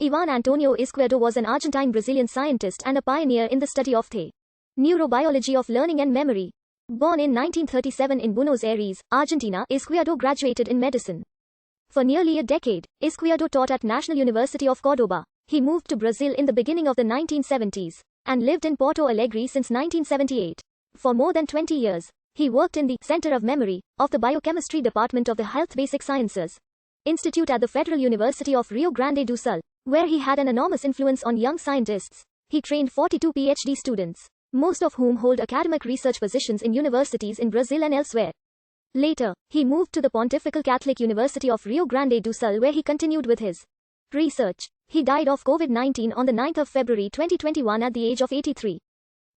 Ivan Antonio Izquierdo was an Argentine-Brazilian scientist and a pioneer in the study of the neurobiology of learning and memory. Born in 1937 in Buenos Aires, Argentina, Izquierdo graduated in medicine. For nearly a decade, Izquierdo taught at National University of Córdoba. He moved to Brazil in the beginning of the 1970s and lived in Porto Alegre since 1978. For more than 20 years, he worked in the Center of Memory of the Biochemistry Department of the Health Basic Sciences Institute at the Federal University of Rio Grande do Sul, where he had an enormous influence on young scientists. He trained 42 PhD students, most of whom hold academic research positions in universities in Brazil and elsewhere. Later, he moved to the Pontifical Catholic University of Rio Grande do Sul, where he continued with his research. He died of COVID-19 on the 9th of February 2021 at the age of 83.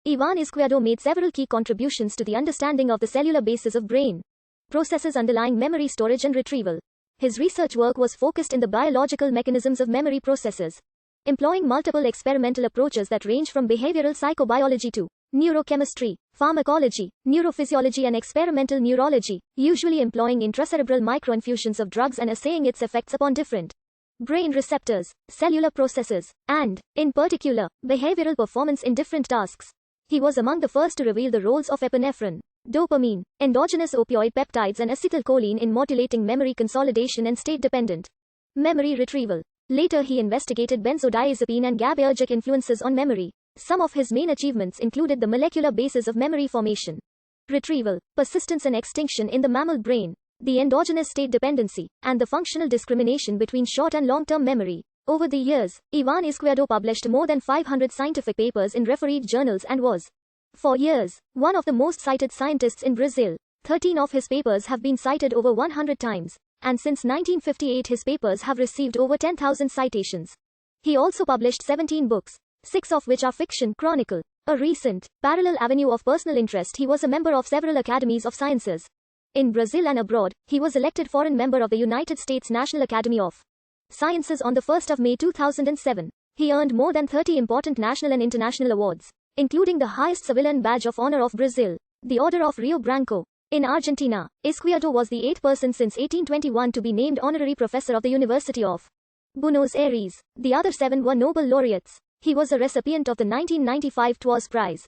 Ivan Izquierdo made several key contributions to the understanding of the cellular basis of brain processes underlying memory storage and retrieval. His research work was focused in the biological mechanisms of memory processes, employing multiple experimental approaches that range from behavioral psychobiology to neurochemistry, pharmacology, neurophysiology and experimental neurology, usually employing intracerebral microinfusions of drugs and assaying its effects upon different brain receptors, cellular processes, and, in particular, behavioral performance in different tasks. He was among the first to reveal the roles of epinephrine, dopamine, endogenous opioid peptides and acetylcholine in modulating memory consolidation and state-dependent memory retrieval. Later he investigated benzodiazepine and GABAergic influences on memory. Some of his main achievements included the molecular basis of memory formation, retrieval, persistence and extinction in the mammal brain, the endogenous state dependency, and the functional discrimination between short and long-term memory. Over the years, Ivan Izquierdo published more than 500 scientific papers in refereed journals and was, for years, one of the most cited scientists in Brazil. 13 of his papers have been cited over 100 times, and since 1958 his papers have received over 10,000 citations. He also published 17 books, 6 of which are fiction chronicle. A recent, parallel avenue of personal interest, he was a member of several academies of sciences. In Brazil and abroad, he was elected foreign member of the United States National Academy of Sciences on the 1st of May 2007. He earned more than 30 important national and international awards, including the highest civilian badge of honor of Brazil, the Order of Rio Branco. In Argentina, Izquierdo was the 8th person since 1821 to be named honorary professor of the University of Buenos Aires. The other 7 were Nobel laureates. He was a recipient of the 1995 TWAS Prize,